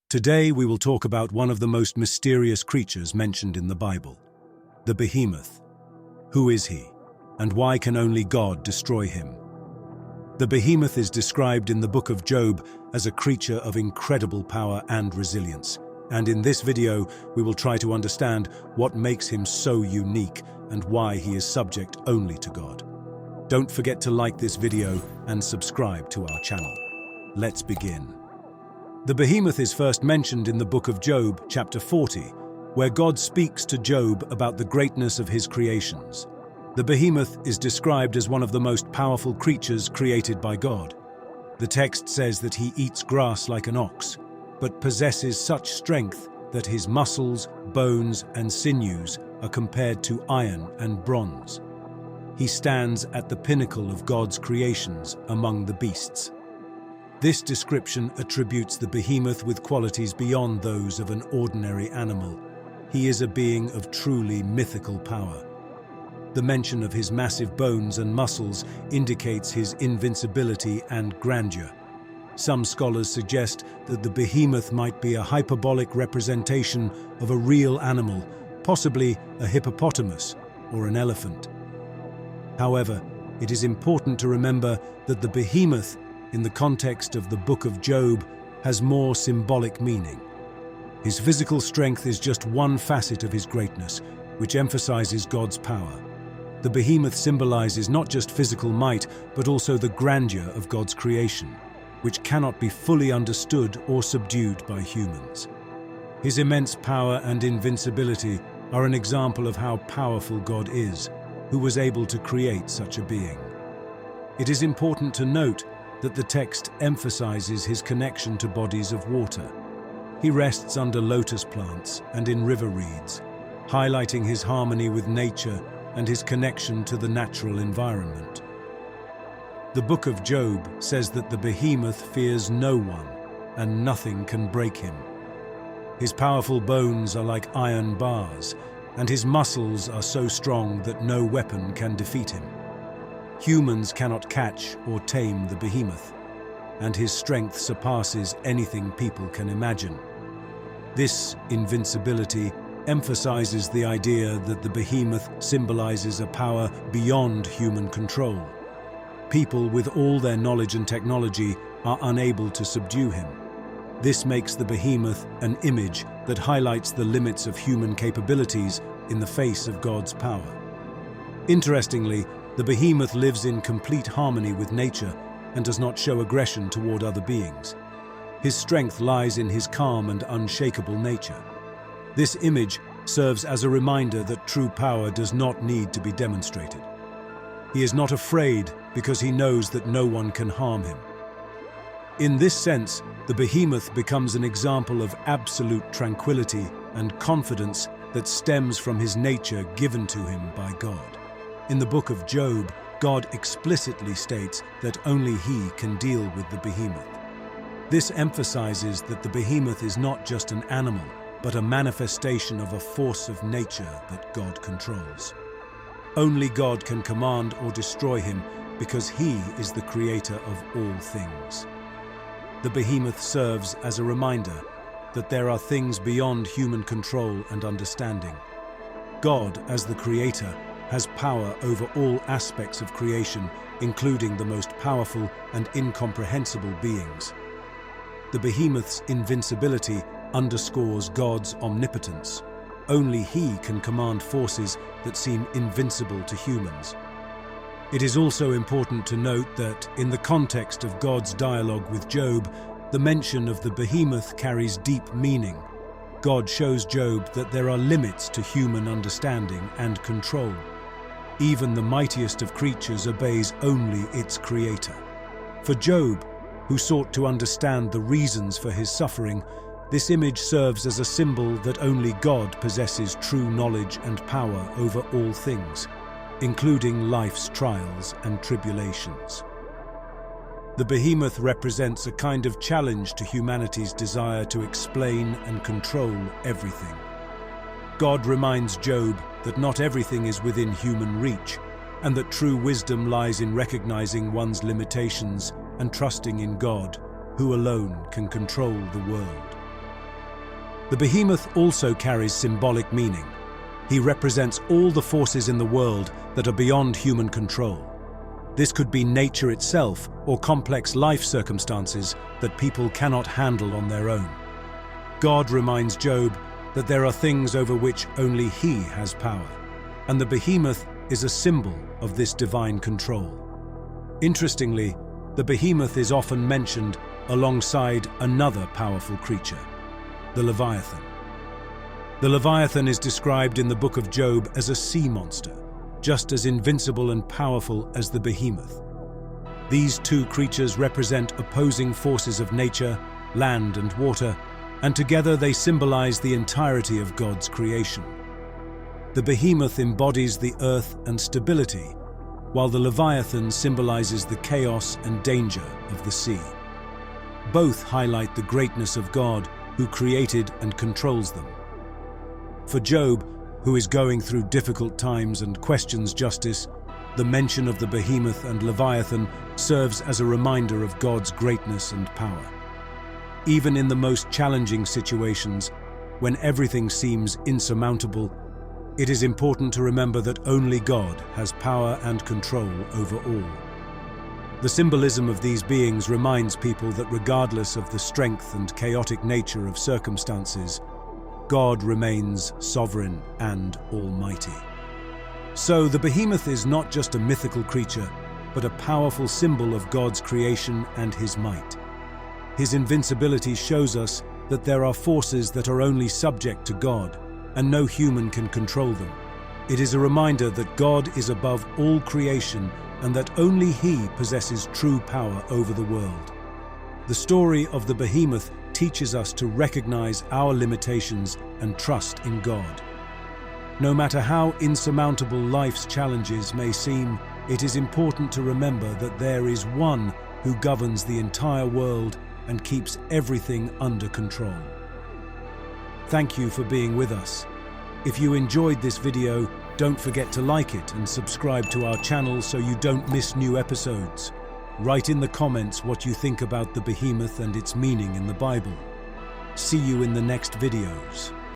Today we will talk about one of the most mysterious creatures mentioned in the Bible, the Behemoth. Who is he, and why can only God destroy him? The Behemoth is described in the book of Job as a creature of incredible power and resilience, and in this video we will try to understand what makes him so unique and why he is subject only to God. Don't forget to like this video and subscribe to our channel. Let's begin. The Behemoth is first mentioned in the book of Job, chapter 40, where God speaks to Job about the greatness of his creations. The Behemoth is described as one of the most powerful creatures created by God. The text says that he eats grass like an ox, but possesses such strength that his muscles, bones, and sinews are compared to iron and bronze. He stands at the pinnacle of God's creations among the beasts. This description attributes the Behemoth with qualities beyond those of an ordinary animal. He is a being of truly mythical power. The mention of his massive bones and muscles indicates his invincibility and grandeur. Some scholars suggest that the Behemoth might be a hyperbolic representation of a real animal, possibly a hippopotamus or an elephant. However, it is important to remember that the Behemoth, in the context of the book of Job, has more symbolic meaning. His physical strength is just one facet of his greatness, which emphasizes God's power. The Behemoth symbolizes not just physical might, but also the grandeur of God's creation, which cannot be fully understood or subdued by humans. His immense power and invincibility are an example of how powerful God is, who was able to create such a being. It is important to note that the text emphasizes his connection to bodies of water. He rests under lotus plants and in river reeds, highlighting his harmony with nature and his connection to the natural environment. The book of Job says that the Behemoth fears no one, and nothing can break him. His powerful bones are like iron bars, and his muscles are so strong that no weapon can defeat him. Humans cannot catch or tame the Behemoth, and his strength surpasses anything people can imagine. This invincibility emphasizes the idea that the Behemoth symbolizes a power beyond human control. People with all their knowledge and technology are unable to subdue him. This makes the Behemoth an image that highlights the limits of human capabilities in the face of God's power. Interestingly, the Behemoth lives in complete harmony with nature and does not show aggression toward other beings. His strength lies in his calm and unshakable nature. This image serves as a reminder that true power does not need to be demonstrated. He is not afraid because he knows that no one can harm him. In this sense, the Behemoth becomes an example of absolute tranquility and confidence that stems from his nature given to him by God. In the book of Job, God explicitly states that only he can deal with the Behemoth. This emphasizes that the Behemoth is not just an animal, but a manifestation of a force of nature that God controls. Only God can command or destroy him because he is the creator of all things. The Behemoth serves as a reminder that there are things beyond human control and understanding. God, as the creator, has power over all aspects of creation, including the most powerful and incomprehensible beings. The Behemoth's invincibility underscores God's omnipotence. Only he can command forces that seem invincible to humans. It is also important to note that, in the context of God's dialogue with Job, the mention of the Behemoth carries deep meaning. God shows Job that there are limits to human understanding and control. Even the mightiest of creatures obeys only its creator. For Job, who sought to understand the reasons for his suffering, this image serves as a symbol that only God possesses true knowledge and power over all things, including life's trials and tribulations. The Behemoth represents a kind of challenge to humanity's desire to explain and control everything. God reminds Job that not everything is within human reach, and that true wisdom lies in recognizing one's limitations and trusting in God, who alone can control the world. The behemoth also carries symbolic meaning. He represents all the forces in the world that are beyond human control. This could be nature itself or complex life circumstances that people cannot handle on their own. God reminds Job that there are things over which only He has power, and the behemoth is a symbol of this divine control. Interestingly, the behemoth is often mentioned alongside another powerful creature, the Leviathan. The Leviathan is described in the book of Job as a sea monster, just as invincible and powerful as the behemoth. These two creatures represent opposing forces of nature, land and water, and together they symbolize the entirety of God's creation. The behemoth embodies the earth and stability, while the Leviathan symbolizes the chaos and danger of the sea. Both highlight the greatness of God, who created and controls them. For Job, who is going through difficult times and questions justice, the mention of the behemoth and Leviathan serves as a reminder of God's greatness and power. Even in the most challenging situations, when everything seems insurmountable, it is important to remember that only God has power and control over all. The symbolism of these beings reminds people that regardless of the strength and chaotic nature of circumstances, God remains sovereign and almighty. So the behemoth is not just a mythical creature, but a powerful symbol of God's creation and His might. His invincibility shows us that there are forces that are only subject to God, and no human can control them. It is a reminder that God is above all creation and that only He possesses true power over the world. The story of the behemoth teaches us to recognize our limitations and trust in God. No matter how insurmountable life's challenges may seem, it is important to remember that there is one who governs the entire world and keeps everything under control. Thank you for being with us. If you enjoyed this video, don't forget to like it and subscribe to our channel so you don't miss new episodes. Write in the comments what you think about the behemoth and its meaning in the Bible. See you in the next videos.